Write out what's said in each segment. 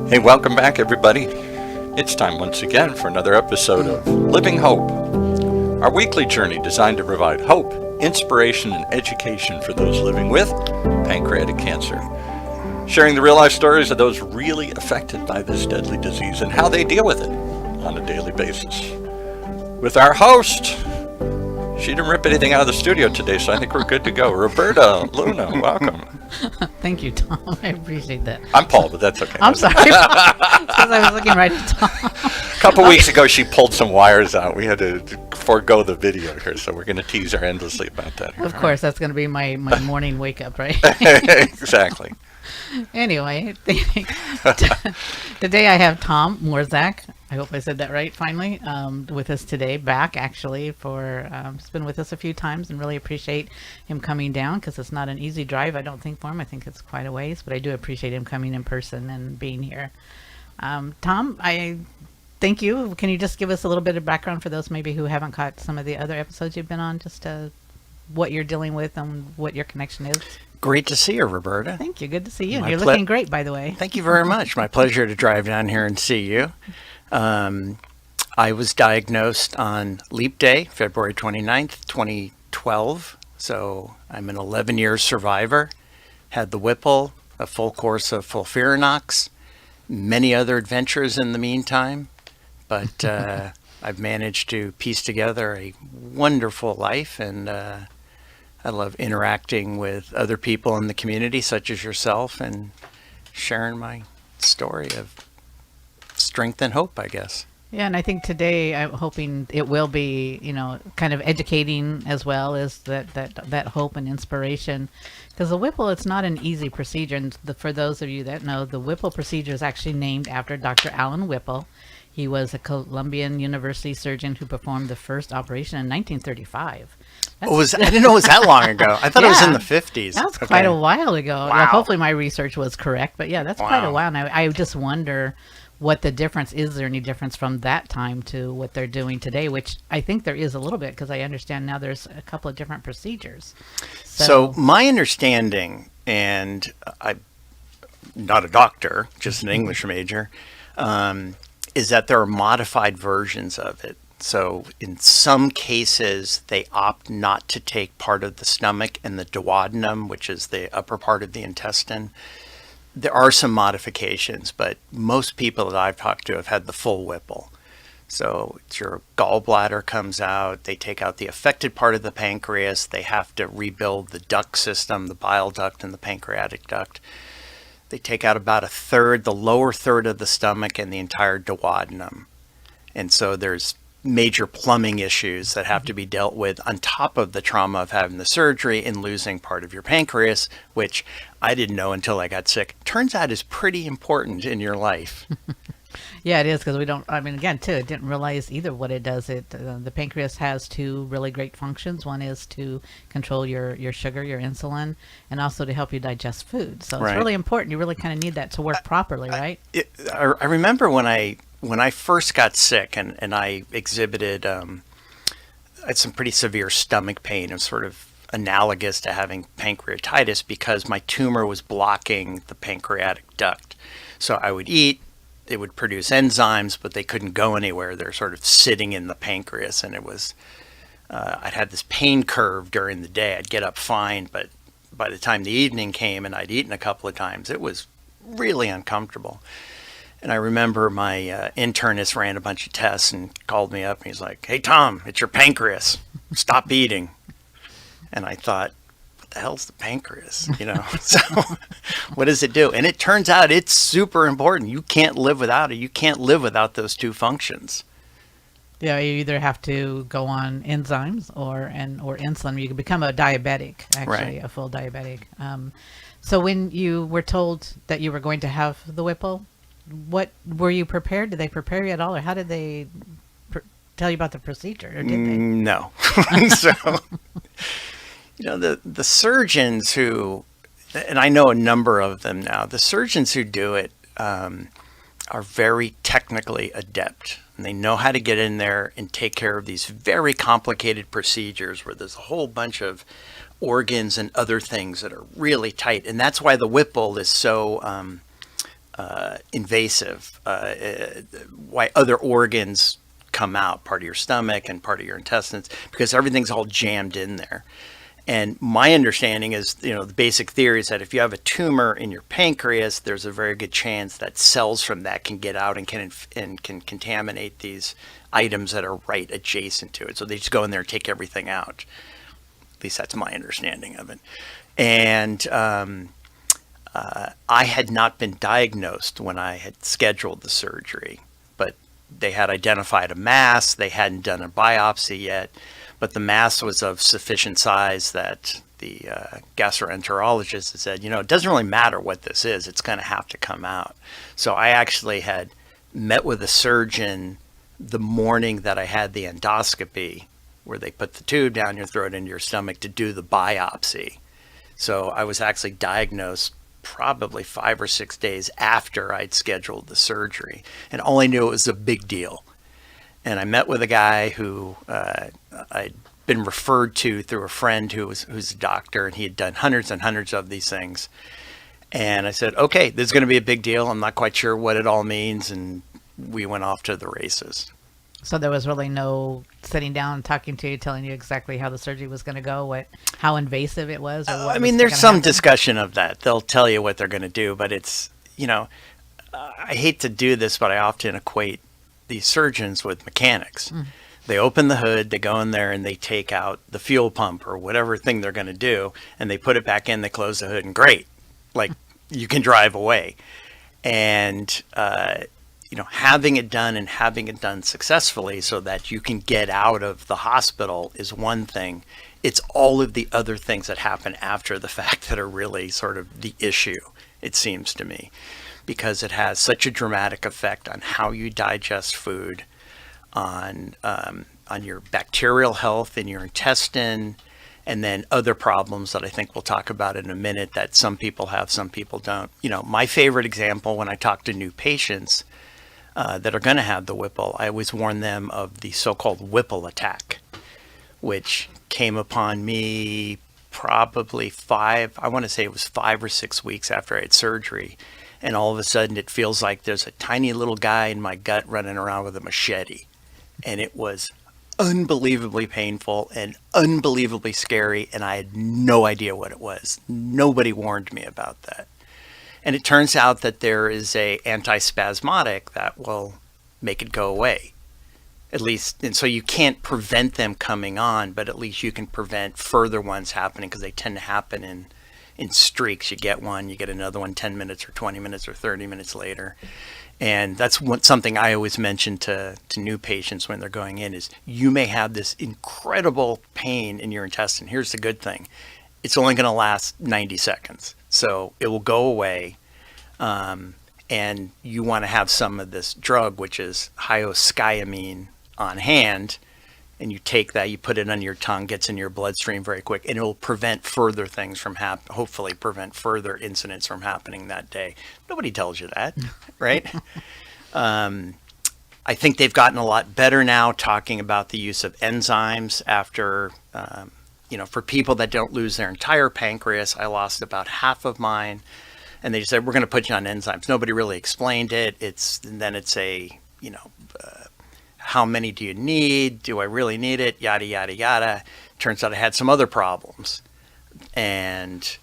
Hey, welcome back, everybody. It's time once again for another episode of Living Hope, our weekly journey designed to provide hope, inspiration, and education for those living with pancreatic cancer, sharing the real-life stories of those really affected by this deadly disease and how they deal with it on a daily basis. With our host, she didn't rip anything out of the studio today, so I think we're good to go. Roberta Luna, welcome. Thank you, Tom. I appreciate that. I'm Paul, but that's okay. I'm sorry, because I was looking right at Tom. A couple weeks ago, she pulled some wires out. We had to forego the video here, so we're going to tease her endlessly about that here. Of course, that's going to be my morning wake-up, right? Exactly. Anyway, today I have Thom Mrozek. I hope I said that right, finally, with us today, back actually for, he's been with us a few times and really appreciate him coming down because it's not an easy drive, I don't think, for him. I think it's quite a ways, but I do appreciate him coming in person and being here. Thom, I thank you. Can you just give us a little bit of background for those maybe who haven't caught some of the other episodes you've been on, just what you're dealing with and what your connection is? Great to see you, Roberta. Thank you. Good to see you. You're looking great, by the way. Thank you very much. My pleasure to drive down here and see you. I was diagnosed on Leap Day, February 29th, 2012. So I'm an 11-year survivor. Had the Whipple, a full course of FOLFIRINOX, many other adventures in the meantime. But I've managed to piece together a wonderful life, and I love interacting with other people in the community, such as yourself, and sharing my story of strength and hope, I guess. Yeah, and I think today I'm hoping it will be, kind of educating as well as that hope and inspiration. Because the Whipple, it's not an easy procedure. And for those of you that know, the Whipple procedure is actually named after Dr. Alan Whipple. He was a Columbian University surgeon who performed the first operation in 1935. I didn't know it was that long ago. I thought it was in the 50s. That was quite a while ago. Wow. Yeah, hopefully my research was correct, but yeah, that's quite a while. And I just wonder what the difference is. There any difference from that time to what they're doing today, which I think there is a little bit, because I understand now there's a couple of different procedures. So my understanding, and I'm not a doctor, just an English major, is that there are modified versions of it. So in some cases, they opt not to take part of the stomach and the duodenum, which is the upper part of the intestine. There are some modifications, but most people that I've talked to have had the full Whipple. So your gallbladder comes out, they take out the affected part of the pancreas, they have to rebuild the duct system, the bile duct and the pancreatic duct. They take out about a third, the lower third of the stomach and the entire duodenum. And so there's major plumbing issues that have to be dealt with on top of the trauma of having the surgery and losing part of your pancreas, which I didn't know until I got sick. Turns out is pretty important in your life. Yeah, it is, because again, too, I didn't realize either what it does. The pancreas has two really great functions. One is to control your sugar, your insulin, and also to help you digest food. So it's really important. You really kind of need that to work properly, right? I remember when I first got sick and I exhibited I had some pretty severe stomach pain. It was sort of analogous to having pancreatitis because my tumor was blocking the pancreatic duct. So I would eat, it would produce enzymes, but they couldn't go anywhere. They're sort of sitting in the pancreas, and it was I'd had this pain curve during the day. I'd get up fine, but by the time the evening came and I'd eaten a couple of times, it was really uncomfortable. And I remember my internist ran a bunch of tests and called me up and he's like, "Hey, Tom, it's your pancreas. Stop eating." And I thought, what the hell's the pancreas? So what does it do? And it turns out it's super important. You can't live without it. You can't live without those two functions. Yeah, you either have to go on enzymes or insulin. You can become a diabetic, actually, a full diabetic. So when you were told that you were going to have the Whipple, what were you prepared? Did they prepare you at all, or how did they tell you about the procedure, or did they? No. So, the surgeons who, and I know a number of them now, the surgeons who do it are very technically adept, and they know how to get in there and take care of these very complicated procedures where there's a whole bunch of organs and other things that are really tight. And that's why the Whipple is so invasive, why other organs come out, part of your stomach and part of your intestines, because everything's all jammed in there. And my understanding is, the basic theory is that if you have a tumor in your pancreas, there's a very good chance that cells from that can get out and can contaminate these items that are right adjacent to it. So they just go in there and take everything out. At least that's my understanding of it. And I had not been diagnosed when I had scheduled the surgery, but they had identified a mass. They hadn't done a biopsy yet, but the mass was of sufficient size that the gastroenterologist had said, it doesn't really matter what this is. It's going to have to come out. So I actually had met with a surgeon the morning that I had the endoscopy, where they put the tube down your throat into your stomach to do the biopsy. So I was actually diagnosed probably 5 or 6 days after I'd scheduled the surgery, and all I knew it was a big deal. And I met with a guy who I'd been referred to through a friend who's a doctor, and he had done hundreds and hundreds of these things. And I said, okay, this is going to be a big deal. I'm not quite sure what it all means. And we went off to the races. So there was really no sitting down and talking to you, telling you exactly how the surgery was going to go, how invasive it was? Or what there's some discussion of that. They'll tell you what they're going to do, but it's, I hate to do this, but I often equate these surgeons with mechanics. They open the hood, they go in there and they take out the fuel pump or whatever thing they're going to do, and they put it back in, they close the hood, and great. Like, you can drive away. And, having it done and having it done successfully so that you can get out of the hospital is one thing. It's all of the other things that happen after the fact that are really sort of the issue, it seems to me, because it has such a dramatic effect on how you digest food, on your bacterial health in your intestine, and then other problems that I think we'll talk about in a minute that some people have, some people don't. My favorite example when I talk to new patients that are going to have the Whipple, I always warn them of the so-called Whipple attack, which came upon me probably 5 or 6 weeks after I had surgery. And all of a sudden it feels like there's a tiny little guy in my gut running around with a machete. And it was unbelievably painful and unbelievably scary. And I had no idea what it was. Nobody warned me about that. And it turns out that there is a antispasmodic that will make it go away. At least, and so you can't prevent them coming on, but at least you can prevent further ones happening, because they tend to happen in streaks. You get one, you get another one 10 minutes or 20 minutes or 30 minutes later. And that's something I always mention to new patients when they're going in is, you may have this incredible pain in your intestine. Here's the good thing. It's only going to last 90 seconds. So it will go away. And you want to have some of this drug, which is hyoscyamine, on hand. And you take that, you put it on your tongue, gets in your bloodstream very quick, and it will prevent further things from hopefully prevent further incidents from happening that day. Nobody tells you that, right? I think they've gotten a lot better now talking about the use of enzymes after, for people that don't lose their entire pancreas. I lost about half of mine, and they just said, we're going to put you on enzymes. Nobody really explained it. It's how many do you need? Do I really need it? Yada, yada, yada. Turns out I had some other problems. And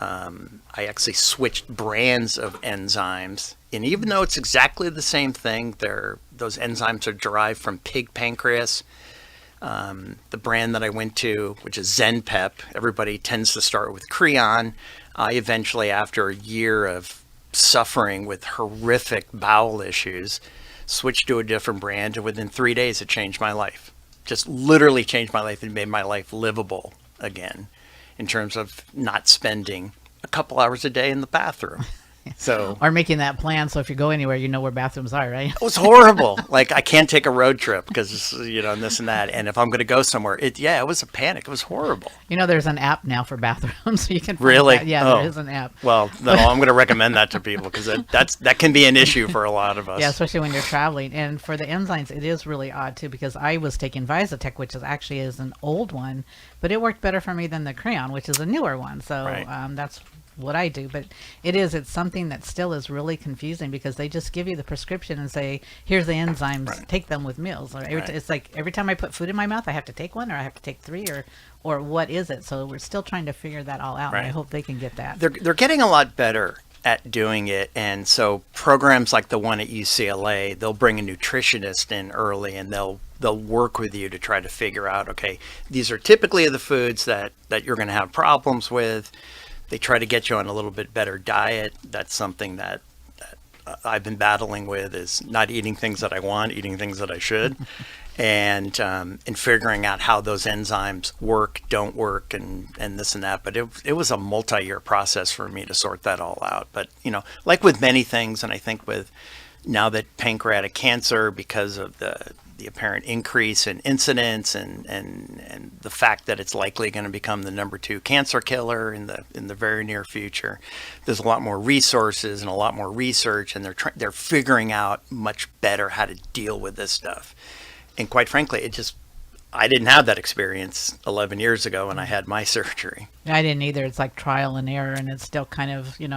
I actually switched brands of enzymes. And even though it's exactly the same thing, those enzymes are derived from pig pancreas. The brand that I went to, which is ZenPep, everybody tends to start with Creon. I eventually, after a year of suffering with horrific bowel issues, switched to a different brand, and within 3 days it changed my life. Just literally changed my life and made my life livable again, in terms of not spending a couple hours a day in the bathroom. So, or making that plan so if you go anywhere, you know where bathrooms are, right? It was horrible. Like, I can't take a road trip because, and this and that. And if I'm going to go somewhere, it was a panic. It was horrible. There's an app now for bathrooms, so you can find really? that. Yeah, there is an app. Well, no, I'm going to recommend that to people, because that can be an issue for a lot of us. Yeah, especially when you're traveling. And for the enzymes, it is really odd too, because I was taking Visitech, which is an old one, but it worked better for me than the Creon, which is a newer one. So right. That's what I do, but it's something that still is really confusing because they just give you the prescription and say, here's the enzymes, Right. take them with meals. Or Right. it's like every time I put food in my mouth, I have to take one, or I have to take three, or what is it? So we're still trying to figure that all out. And I Right. hope they can get that. They're getting a lot better at doing it, and so programs like the one at UCLA, they'll bring a nutritionist in early, and they'll work with you to try to figure out, okay, these are typically the foods that you're going to have problems with. They try to get you on a little bit better diet. That's something that I've been battling with, is not eating things that I want, eating things that I should, and figuring out how those enzymes work, don't work, and this and that. But it was a multi-year process for me to sort that all out. But like with many things, and I think with now that pancreatic cancer, because of the apparent increase in incidence and the fact that it's likely going to become the number 2 cancer killer in the very near future, there's a lot more resources and a lot more research, and they're figuring out much better how to deal with this stuff. And quite frankly, I didn't have that experience 11 years ago when I had my surgery. I didn't either. It's like trial and error, and it's still kind of, you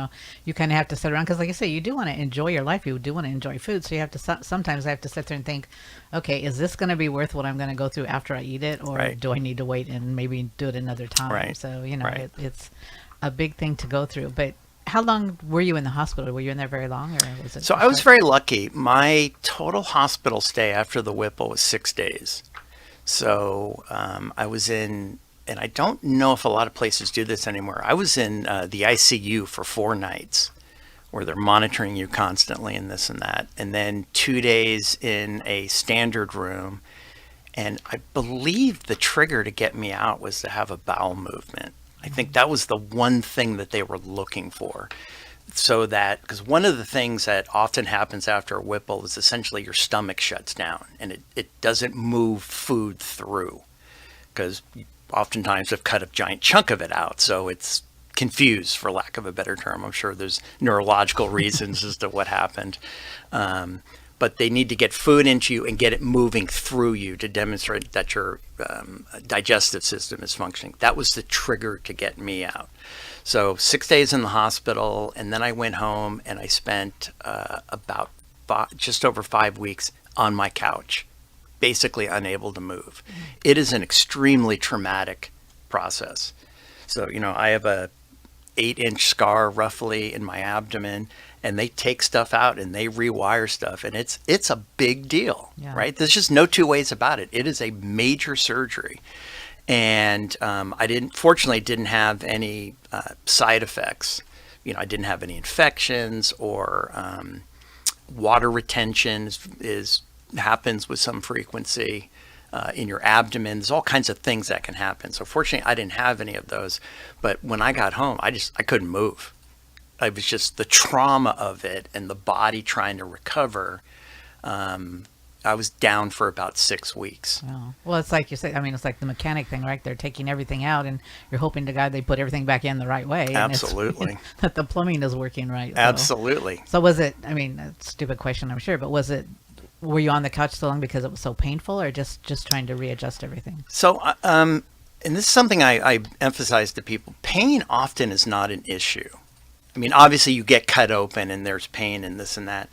kind of have to sit around because, like I say, you do want to enjoy your life. You do want to enjoy food, so you have to. Sometimes I have to sit there and think, okay, is this going to be worth what I'm going to go through after I eat it, or Right. do I need to wait and maybe do it another time? Right. So Right. it's a big thing to go through. But how long were you in the hospital? Were you in there very long, or was it? So I was very lucky. My total hospital stay after the Whipple was 6 days. So I was in, and I don't know if a lot of places do this anymore. I was in the ICU for 4 nights, where they're monitoring you constantly and this and that. And then 2 days in a standard room. And I believe the trigger to get me out was to have a bowel movement. I think that was the one thing that they were looking for. So that, because one of the things that often happens after a Whipple is essentially your stomach shuts down and it doesn't move food through, because oftentimes they've cut a giant chunk of it out. So it's confused, for lack of a better term. I'm sure there's neurological reasons as to what happened. But they need to get food into you and get it moving through you to demonstrate that your digestive system is functioning. That was the trigger to get me out. So 6 days in the hospital, and then I went home and I spent just over 5 weeks on my couch, basically unable to move. It is an extremely traumatic process. So, I have a 8-inch scar roughly in my abdomen, and they take stuff out and they rewire stuff, and it's a big deal, right? There's just no two ways about it. It is a major surgery. And I fortunately didn't have any side effects. I didn't have any infections, or water retention happens with some frequency in your abdomen. There's all kinds of things that can happen. So fortunately, I didn't have any of those. But when I got home, I couldn't move. It was just the trauma of it and the body trying to recover. I was down for about 6 weeks. Oh. Well, it's like you said. I mean, it's like the mechanic thing, right? They're taking everything out, and you're hoping to God they put everything back in the right way. Absolutely. That the plumbing is working right. So. Absolutely. So was it? I mean, a stupid question, I'm sure, but was it? Were you on the couch so long because it was so painful, or just trying to readjust everything? So, and this is something I emphasize to people: pain often is not an issue. I mean, obviously, you get cut open and there's pain and this and that.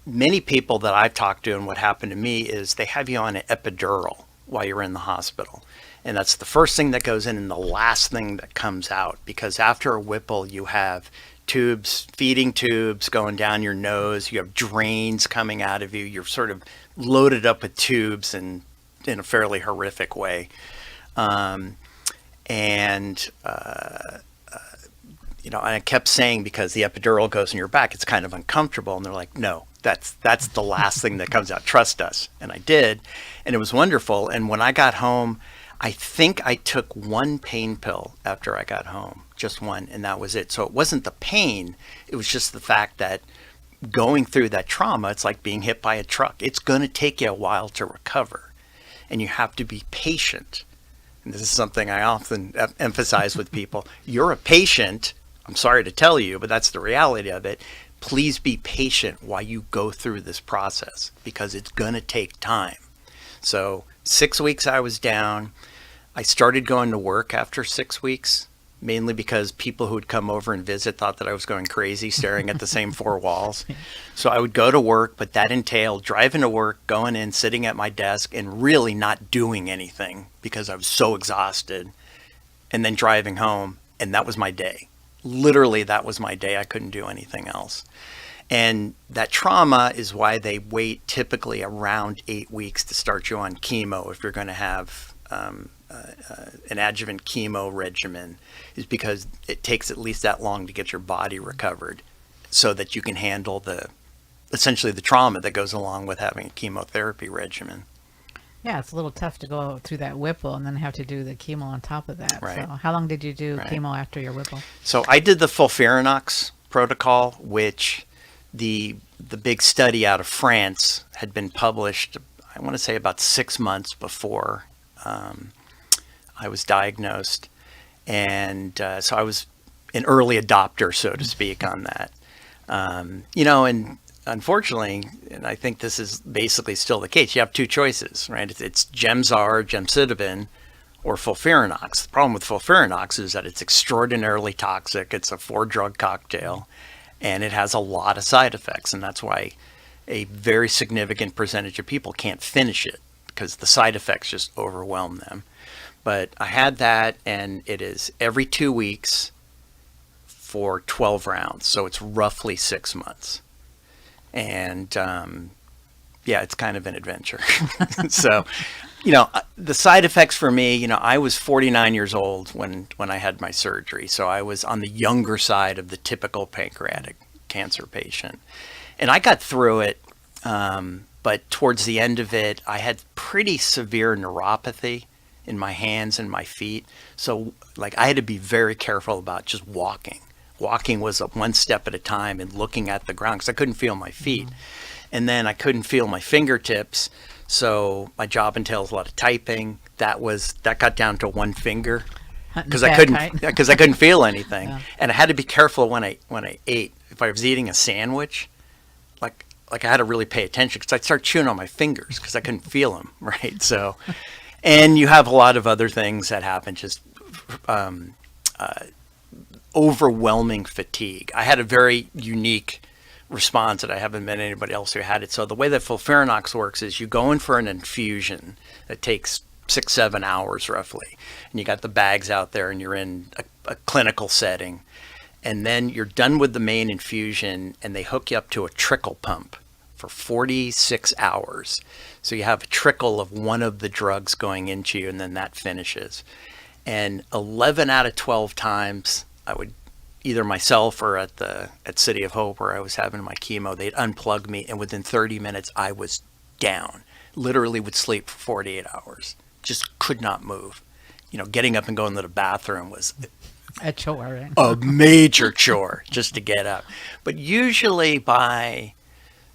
Many people that I've talked to, and what happened to me is they have you on an epidural while you're in the hospital. And that's the first thing that goes in and the last thing that comes out, because after a Whipple, you have tubes, feeding tubes going down your nose. You have drains coming out of you. You're sort of loaded up with tubes in a fairly horrific way. And I kept saying, because the epidural goes in your back, it's kind of uncomfortable. And they're like, no, that's the last thing that comes out. Trust us. And I did. And it was wonderful. And when I got home, I think I took 1 pain pill after I got home, just 1. And that was it. So it wasn't the pain. It was just the fact that going through that trauma, it's like being hit by a truck. It's going to take you a while to recover. And you have to be patient. And this is something I often emphasize with people. You're a patient. I'm sorry to tell you, but that's the reality of it. Please be patient while you go through this process, because it's going to take time. So 6 weeks I was down. I started going to work after 6 weeks. mainly because people who would come over and visit thought that I was going crazy staring at the same four walls. So I would go to work, but that entailed driving to work, going in, sitting at my desk, and really not doing anything because I was so exhausted, and then driving home, and that was my day. Literally, that was my day. I couldn't do anything else. And that trauma is why they wait typically around 8 weeks to start you on chemo if you're going to have an adjuvant chemo regimen, is because it takes at least that long to get your body recovered so that you can handle essentially the trauma that goes along with having a chemotherapy regimen. Yeah, it's a little tough to go through that Whipple and then have to do the chemo on top of that. Right. So how long did you do Right. chemo after your Whipple? So I did the FOLFIRINOX protocol, which the big study out of France had been published, I want to say about 6 months before I was diagnosed. And so I was an early adopter, so to speak, on that. And unfortunately, and I think this is basically still the case, you have two choices, right? It's Gemzar, gemcitabine, or FOLFIRINOX. The problem with FOLFIRINOX is that it's extraordinarily toxic. It's a 4-drug cocktail, and it has a lot of side effects. And that's why a very significant percentage of people can't finish it, because the side effects just overwhelm them. But I had that, and it is every 2 weeks for 12 rounds. So it's roughly 6 months. And yeah, it's kind of an adventure. So, the side effects for me, I was 49 years old when I had my surgery. So I was on the younger side of the typical pancreatic cancer patient. And I got through it, but towards the end of it, I had pretty severe neuropathy in my hands and my feet. So I had to be very careful about just walking. Walking was one step at a time and looking at the ground because I couldn't feel my feet. Mm-hmm. And then I couldn't feel my fingertips. So my job entails a lot of typing. That got down to one finger because I couldn't feel anything. Yeah. And I had to be careful when I ate. If I was eating a sandwich, like I had to really pay attention because I'd start chewing on my fingers because I couldn't feel them, right? So, and you have a lot of other things that happen, just overwhelming fatigue. I had a very unique response that I haven't met anybody else who had it. So the way that FOLFIRINOX works is you go in for an infusion that takes 6-7 hours roughly, and you got the bags out there and you're in a clinical setting, and then you're done with the main infusion and they hook you up to a trickle pump for 46 hours. So you have a trickle of one of the drugs going into you, and then that finishes. And 11 out of 12 times I would, either myself or at City of Hope where I was having my chemo, they'd unplug me, and within 30 minutes I was down. Literally would sleep for 48 hours. Just could not move. Getting up and going to the bathroom was a chore, right? A major chore just to get up. But usually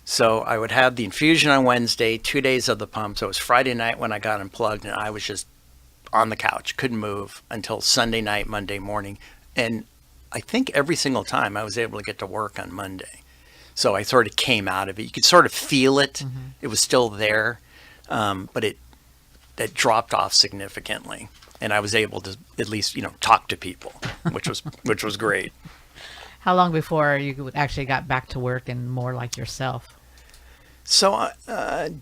so I would have the infusion on Wednesday, 2 days of the pump. So it was Friday night when I got unplugged, and I was just on the couch, couldn't move until Sunday night, Monday morning. And I think every single time I was able to get to work on Monday. So I sort of came out of it. You could sort of feel it. Mm-hmm. It was still there, but it dropped off significantly. And I was able to at least, talk to people, which was great. How long before you actually got back to work and more like yourself? So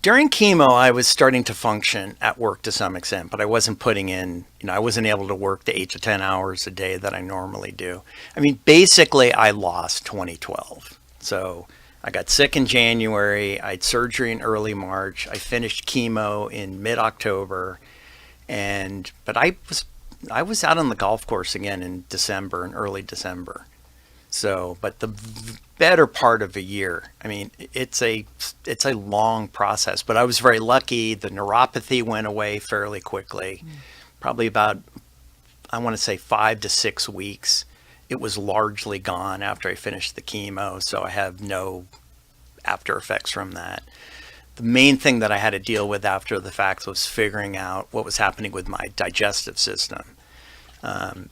during chemo, I was starting to function at work to some extent, but I wasn't putting in, I wasn't able to work the 8 to 10 hours a day that I normally do. I mean, basically, I lost 2012. So I got sick in January. I had surgery in early March. I finished chemo in mid-October. But I was out on the golf course again in December, in early December. So, but the better part of a year, I mean, it's a long process, but I was very lucky. The neuropathy went away fairly quickly, probably about, I want to say 5 to 6 weeks. It was largely gone after I finished the chemo. So I have no after effects from that. The main thing that I had to deal with after the fact was figuring out what was happening with my digestive system,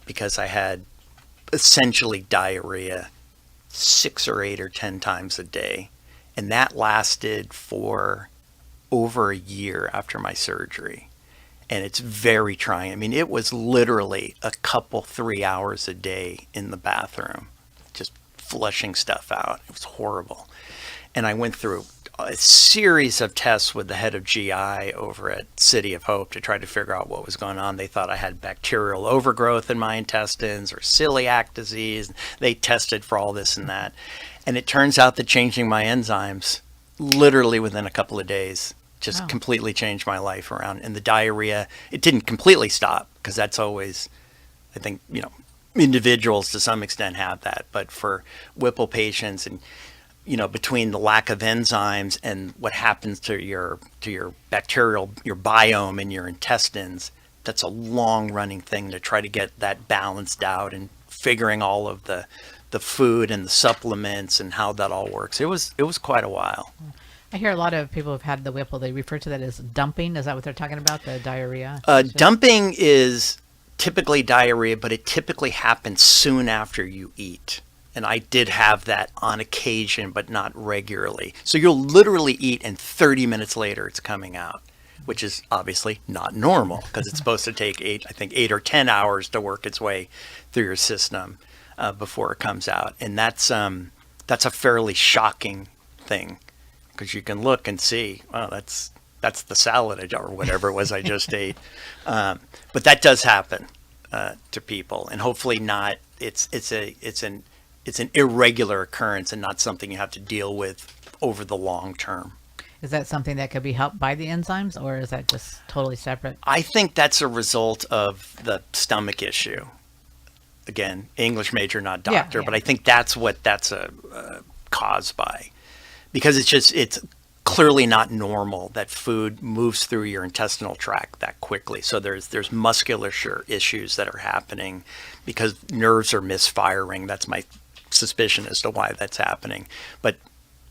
because I had essentially diarrhea 6 or 8 or 10 times a day. And that lasted for over a year after my surgery. and it's very trying. I mean, it was literally a couple 3 hours a day in the bathroom, just flushing stuff out. It was horrible. And I went through a series of tests with the head of GI over at City of Hope to try to figure out what was going on. They thought I had bacterial overgrowth in my intestines or celiac disease. They tested for all this and that. And it turns out that changing my enzymes literally within a couple of days just completely changed my life around. And the diarrhea, it didn't completely stop, because that's always, I think, individuals to some extent have that. But for Whipple patients, and between the lack of enzymes and what happens to your bacterial, your biome in your intestines, that's a long running thing to try to get that balanced out, and figuring all of the food and the supplements and how that all works. It was quite a while. I hear a lot of people who've had the Whipple, they refer to that as dumping. Is that what they're talking about, the diarrhea? Dumping is typically diarrhea, but it typically happens soon after you eat. And I did have that on occasion, but not regularly. So you'll literally eat, and 30 minutes later it's coming out, which is obviously not normal, because it's supposed to take 8 or 10 hours to work its way through your system before it comes out. And that's a fairly shocking thing, because you can look and see, oh, that's the salad or whatever it was I just ate. But that does happen to people, and hopefully not. It's an irregular occurrence and not something you have to deal with over the long term. Is that something that could be helped by the enzymes, or is that just totally separate? I think that's a result of the stomach issue. Again, English major, not doctor, but I think that's what that's caused by, because it's clearly not normal that food moves through your intestinal tract that quickly. So there's musculature issues that are happening because nerves are misfiring. That's my suspicion as to why that's happening. But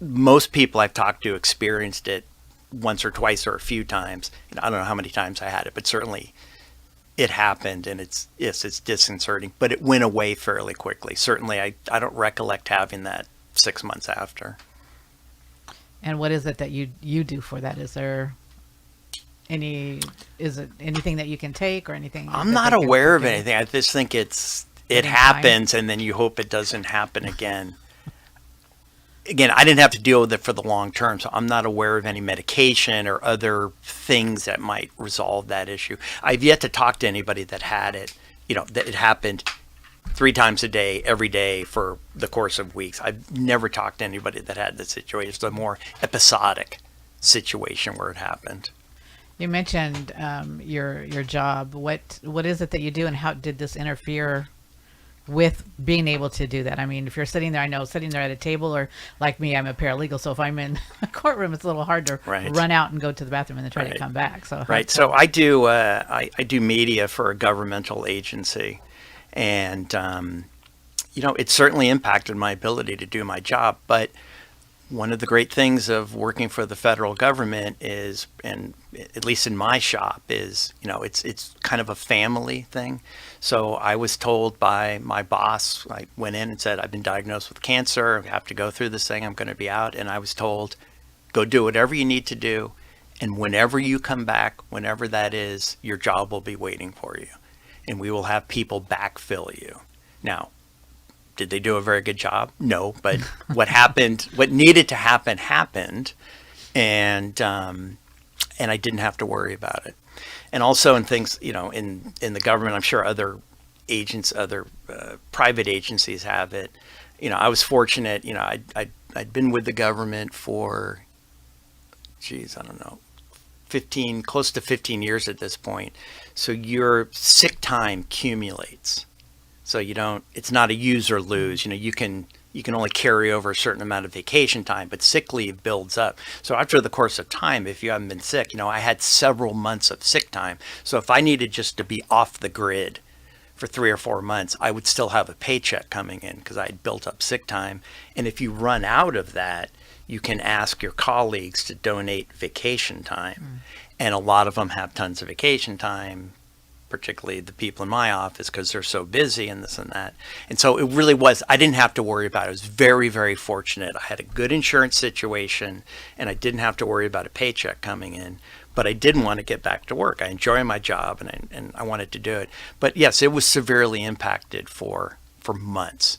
most people I've talked to experienced it once or twice or a few times. I don't know how many times I had it, but certainly it happened, and it's disconcerting, but it went away fairly quickly. Certainly I don't recollect having that 6 months after. And what is it that you do for that? Is it anything that you can take or anything? I'm not aware of anything. I just think it happens, and then you hope it doesn't happen again. Again, I didn't have to deal with it for the long term, so I'm not aware of any medication or other things that might resolve that issue. I've yet to talk to anybody that had it, that it happened 3 times a day, every day for the course of weeks. I've never talked to anybody that had the situation. It's a more episodic situation where it happened. You mentioned your job. What is it that you do, and how did this interfere with being able to do that? I mean, if you're sitting there, I know sitting there at a table, or like me, I'm a paralegal, so if I'm in a courtroom, it's a little hard to run out and go to the bathroom and then try to come back. So So I do I do media for a governmental agency, and it certainly impacted my ability to do my job. But one of the great things of working for the federal government is, and at least in my shop, is it's kind of a family thing. So I was told by my boss, I went in and said, I've been diagnosed with cancer, I have to go through this thing, I'm going to be out. And I was told, go do whatever you need to do, and whenever you come back, whenever that is, your job will be waiting for you, and we will have people backfill you. Now, did they do a very good job? No, but what happened, what needed to happen, happened, and I didn't have to worry about it. And also in things, in the government, I'm sure other agents, other private agencies have it. I was fortunate. I'd been with the government for, I don't know, close to 15 years at this point. So your sick time accumulates. So it's not a use or lose. You can only carry over a certain amount of vacation time, but sick leave builds up. So after the course of time, if you haven't been sick, I had several months of sick time. So if I needed just to be off the grid for 3 or 4 months, I would still have a paycheck coming in because I had built up sick time. And if you run out of that, you can ask your colleagues to donate vacation time. And a lot of them have tons of vacation time, particularly the people in my office, because they're so busy and this and that. And so it really was, I didn't have to worry about it. I was very, very fortunate. I had a good insurance situation, and I didn't have to worry about a paycheck coming in. but I didn't want to get back to work. I enjoy my job, and I wanted to do it. But yes, it was severely impacted for months.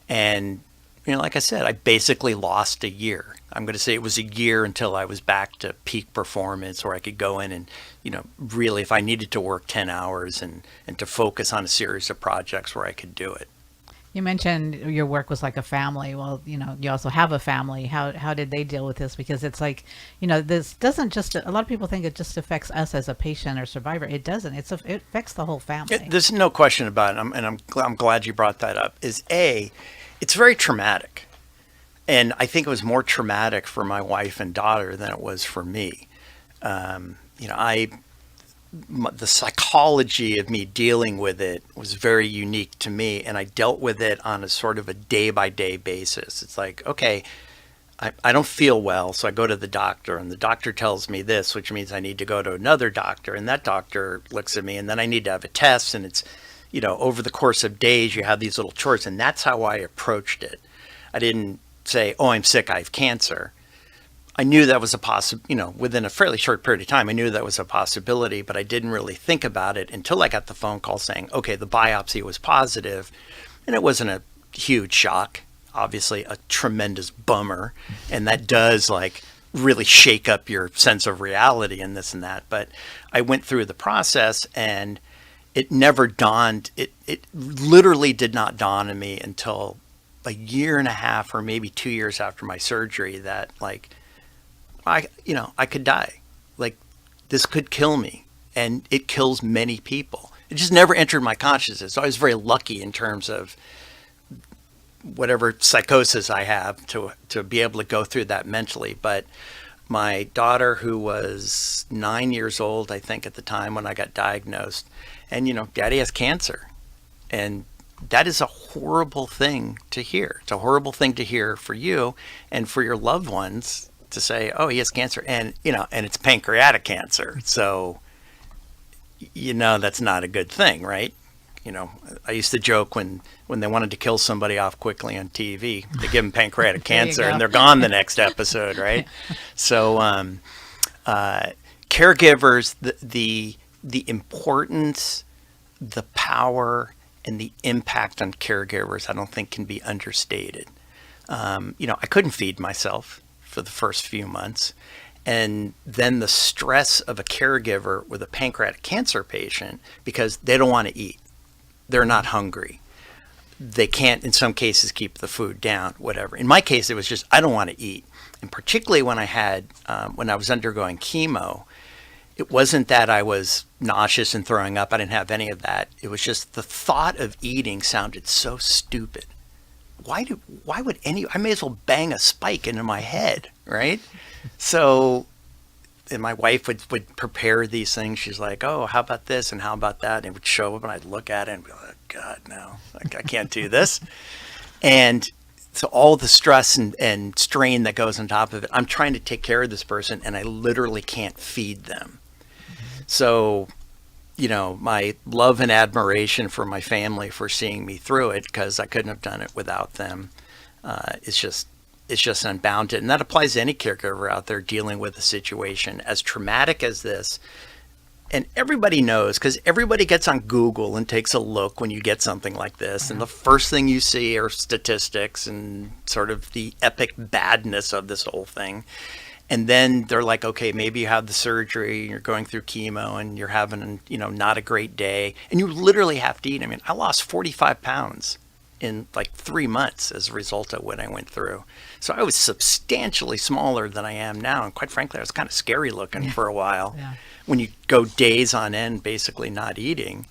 And, like I said, I basically lost a year. I'm going to say it was a year until I was back to peak performance, where I could go in and, really, if I needed to work 10 hours and to focus on a series of projects, where I could do it. You mentioned your work was like a family. Well, you also have a family. How did they deal with this? Because it's like, this doesn't just, a lot of people think it just affects us as a patient or survivor. It doesn't. It affects the whole family. There's no question about it. I'm glad you brought that up. It's very traumatic. And I think it was more traumatic for my wife and daughter than it was for me. The psychology of me dealing with it was very unique to me, and I dealt with it on a sort of a day-by-day basis. It's like, okay, I don't feel well, so I go to the doctor, and the doctor tells me this, which means I need to go to another doctor, and that doctor looks at me, and then I need to have a test, and it's, over the course of days, you have these little chores, and that's how I approached it. I didn't say, oh, I'm sick, I have cancer. I knew that was a within a fairly short period of time, I knew that was a possibility, but I didn't really think about it until I got the phone call saying, okay, the biopsy was positive, and it wasn't a huge shock, obviously a tremendous bummer, and that does really shake up your sense of reality and this and that. But I went through the process, and it never dawned, it literally did not dawn on me until a year and a half or maybe 2 years after my surgery that I could die. This could kill me, and it kills many people. It just never entered my consciousness. So I was very lucky in terms of whatever psychosis I have to be able to go through that mentally. But my daughter, who was 9 years old, I think at the time when I got diagnosed, and Daddy has cancer, and that is a horrible thing to hear. It's a horrible thing to hear for you and for your loved ones, to say, oh, he has cancer, and and it's pancreatic cancer. So, that's not a good thing, right? I used to joke when they wanted to kill somebody off quickly on TV, they give them pancreatic cancer and they're gone the next episode, right? So, caregivers, the importance, the power, and the impact on caregivers, I don't think can be understated. I couldn't feed myself for the first few months. And then the stress of a caregiver with a pancreatic cancer patient, because they don't want to eat. They're not hungry. They can't, in some cases, keep the food down, whatever. In my case, it was just, I don't want to eat. And particularly when I was undergoing chemo, it wasn't that I was nauseous and throwing up. I didn't have any of that. It was just the thought of eating sounded so stupid. I may as well bang a spike into my head, right? So, and my wife would prepare these things. She's like, oh, how about this and how about that? And it would show up, and I'd look at it and be like, God, no, I can't do this. And so all the stress and strain that goes on top of it, I'm trying to take care of this person, and I literally can't feed them. So, my love and admiration for my family for seeing me through it, because I couldn't have done it without them, it's just unbounded. And that applies to any caregiver out there dealing with a situation as traumatic as this. And everybody knows, because everybody gets on Google and takes a look when you get something like this. And the first thing you see are statistics and sort of the epic badness of this whole thing. And then they're like, okay, maybe you have the surgery, you're going through chemo, and you're having, not a great day. And you literally have to eat. I mean, I lost 45 pounds in 3 months as a result of what I went through. So I was substantially smaller than I am now. And quite frankly, I was kind of scary looking for a while. Yeah. When you go days on end basically not eating.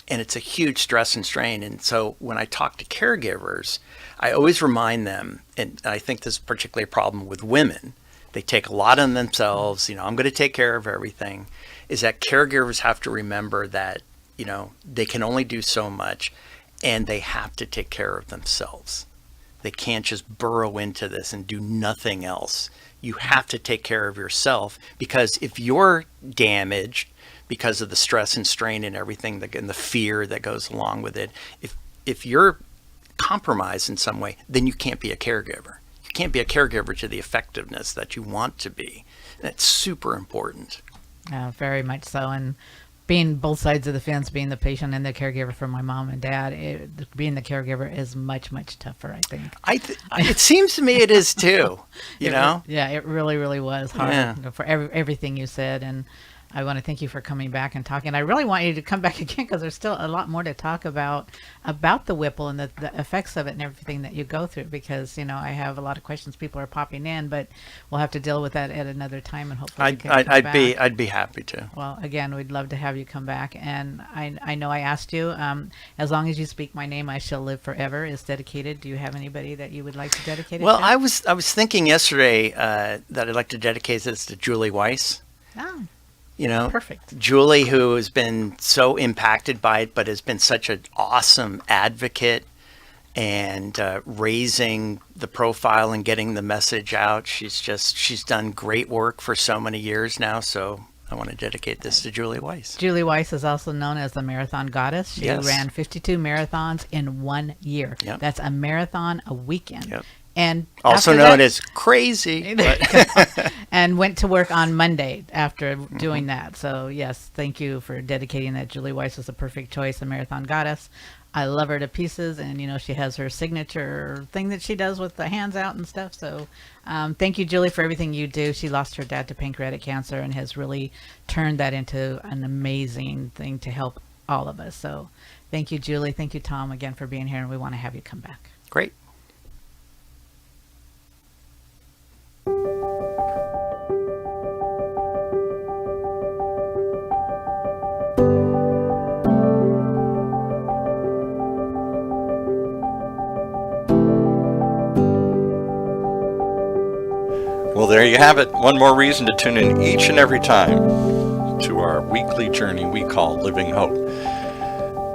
And it's a huge stress and strain. And so when I talk to caregivers, I always remind them, and I think this is particularly a problem with women, they take a lot on themselves, I'm going to take care of everything, is that caregivers have to remember that, they can only do so much, and they have to take care of themselves. They can't just burrow into this and do nothing else. You have to take care of yourself, because if you're damaged because of the stress and strain and everything and the fear that goes along with it, if you're compromised in some way, then you can't be a caregiver. You can't be a caregiver to the effectiveness that you want to be. That's super important. Very much so. And being both sides of the fence, being the patient and the caregiver for my mom and dad, being the caregiver is much, much tougher, I think. It seems to me it is too, you know? Yeah, it really, really was hard Yeah. for everything you said. And I want to thank you for coming back and talking. I really want you to come back again because there's still a lot more to talk about the Whipple and the effects of it and everything that you go through, because, I have a lot of questions. People are popping in, but we'll have to deal with that at another time, and hopefully you can come back. I'd be happy to. Well, again, we'd love to have you come back. And I know I asked you, as long as you speak my name, I shall live forever is dedicated. Do you have anybody that you would like to dedicate it Well, to? I was thinking yesterday that I'd like to dedicate this to Julie Weiss. Oh, perfect. Julie, who has been so impacted by it, but has been such an awesome advocate and raising the profile and getting the message out. She's done great work for so many years now. So I want to dedicate this to Julie Weiss. Julie Weiss is also known as the Marathon Goddess. She Yes. ran 52 marathons in 1 year. Yep. That's a marathon a weekend. Yep. And Also after known that- as crazy. But and went to work on Monday after doing that. So yes, thank you for dedicating that. Julie Weiss was a perfect choice, a Marathon Goddess. I love her to pieces, and she has her signature thing that she does with the hands out and stuff. So thank you, Julie, for everything you do. She lost her dad to pancreatic cancer and has really turned that into an amazing thing to help all of us. So thank you, Julie. Thank you, Thom, again for being here, and we want to have you come back. great. Well, there you have it. One more reason to tune in each and every time to our weekly journey we call Living Hope.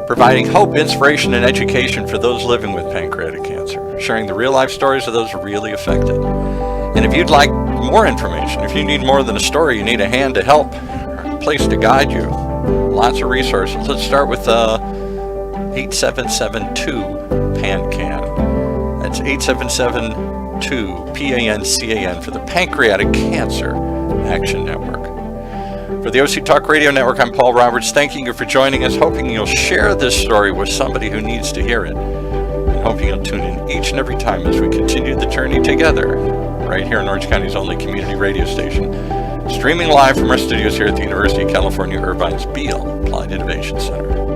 Providing hope, inspiration, and education for those living with pancreatic cancer. Sharing the real life stories of those really affected. And if you'd like more information, if you need more than a story, you need a hand to help, a place to guide you, lots of resources. Let's start with 8772-PANCAN. That's 8772-PANCAN for the Pancreatic Cancer Action Network. For the OC Talk Radio Network, I'm Paul Roberts, thanking you for joining us, hoping you'll share this story with somebody who needs to hear it, and hoping you'll tune in each and every time as we continue the journey together, right here in Orange County's only community radio station, streaming live from our studios here at the University of California, Irvine's Beale Applied Innovation Center.